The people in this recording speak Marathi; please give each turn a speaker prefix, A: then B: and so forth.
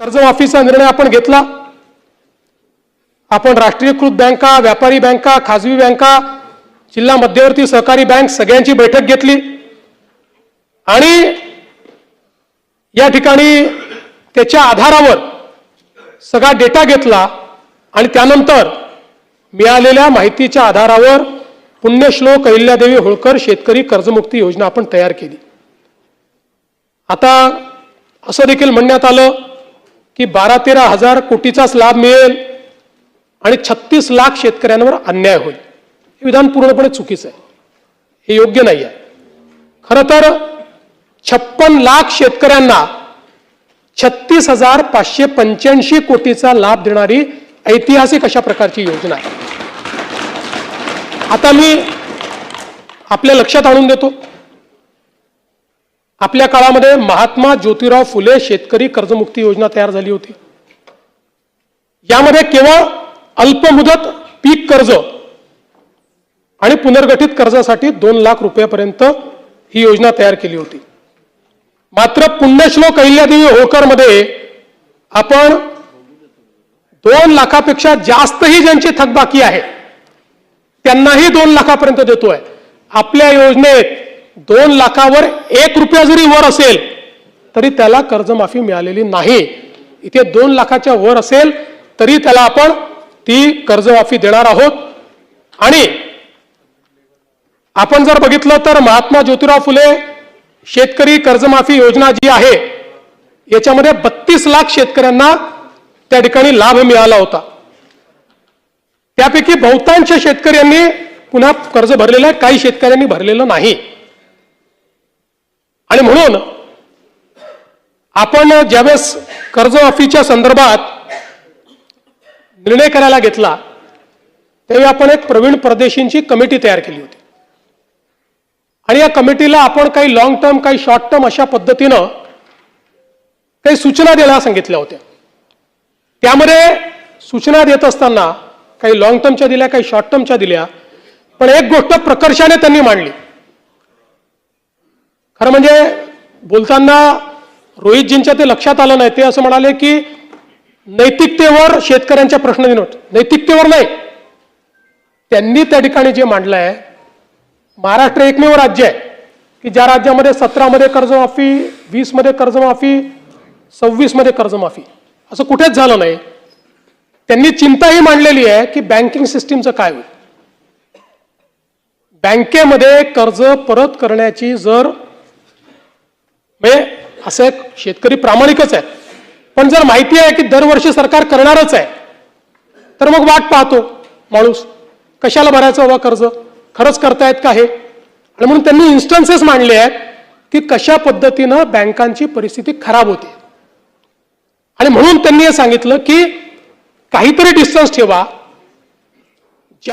A: कर्जमाफीचा निर्णय आपण घेतला। आपण राष्ट्रीयकृत बँका, व्यापारी बँका, खाजगी बँका, जिल्हा मध्यवर्ती सहकारी बँक सगळ्यांची बैठक घेतली आणि या ठिकाणी त्याच्या आधारावर सगळा डेटा घेतला आणि त्यानंतर मिळालेल्या माहितीच्या आधारावर पुण्यश्लोक अहिल्यादेवी होळकर शेतकरी कर्जमुक्ती योजना आपण तयार केली। आता असं देखील म्हणण्यात आलं की 12-13 हजार कोटीचाच लाभ मिळेल आणि 36 लाख शेतकऱ्यांवर अन्याय होईल। हे विधान पूर्णपणे चुकीचं आहे, हे योग्य नाही आहे। खरं तर 56 लाख शेतकऱ्यांना 36,585 कोटीचा लाभ देणारी ऐतिहासिक अशा प्रकारची योजना आहे। आता मी आपल्या लक्षात आणून देतो, आपल्या काळामध्ये महात्मा ज्योतिराव फुले शेतकरी कर्जमुक्ती योजना तयार झाली होती। यामध्ये केवळ अल्पमुदत पीक कर्ज आणि पुनर्गठित कर्जासाठी 2 लाख रुपयापर्यंत ही योजना तयार केली होती। मात्र पुण्यश्लोक अहिल्यादेवी होळकर मध्ये आपण 2 लाखापेक्षा जास्तही ज्यांची थकबाकी आहे त्यांनाही 2 लाखापर्यंत देतोय। आपल्या योजनेत 2 लाखावर 1 रुपया जरी वर असेल तरी त्याला कर्जमाफी मिळालेली नाही। इथे 2 लाखाच्या वर असेल तरी त्याला आपण ती कर्जमाफी देणार आहोत। आणि आपण जर बघितलं तर महात्मा ज्योतिराव फुले शेतकरी कर्जमाफी योजना जी आहे याच्यामध्ये 32 लाख शेतकऱ्यांना त्या ठिकाणी लाभ मिळाला होता। त्यापैकी बहुतांश शेतकऱ्यांनी पुन्हा कर्ज भरलेलं आहे, काही शेतकऱ्यांनी भरलेलं नाही। आणि म्हणून आपण ज्यावेळेस कर्जमाफीच्या संदर्भात निर्णय करायला घेतला त्यावेळी आपण एक प्रवीण परदेशींची कमिटी तयार केली होती आणि या कमिटीला आपण काही लॉंग टर्म, काही शॉर्ट टर्म अशा पद्धतीनं काही सूचना द्यायला सांगितल्या होत्या। त्यामध्ये सूचना देत असताना काही लॉंग टर्मच्या दिल्या, काही शॉर्ट टर्मच्या दिल्या, पण एक गोष्ट प्रकर्षाने त्यांनी मांडली। खरं म्हणजे बोलताना रोहितजींच्या ते लक्षात आलं नाही, ते असं म्हणाले की नैतिकतेवर शेतकऱ्यांच्या प्रश्न दिनोट, नैतिकतेवर नाही। त्यांनी त्या ठिकाणी जे मांडलंय, महाराष्ट्र एकमेव राज्य आहे की ज्या राज्यामध्ये 17 मध्ये कर्जमाफी, 20 मध्ये कर्जमाफी, 26 मध्ये कर्जमाफी, असं कुठेच झालं नाही। त्यांनी चिंता ही मांडलेली आहे की बँकिंग सिस्टीमचं काय होईल। बँकेमध्ये कर्ज परत करण्याची जर असं एक शेतकरी प्रामाणिकच आहे, पण जर माहिती आहे की दरवर्षी सरकार करणारच आहे तर मग वाट पाहतो माणूस, कशाला भरायचं बाबा कर्ज, खरंच करतायत का हे। आणि म्हणून त्यांनी इन्स्टन्सेस मांडले आहेत की कशा पद्धतीनं बँकांची परिस्थिती खराब होते। आणि म्हणून त्यांनी हे सांगितलं की काहीतरी डिस्टन्स ठेवा,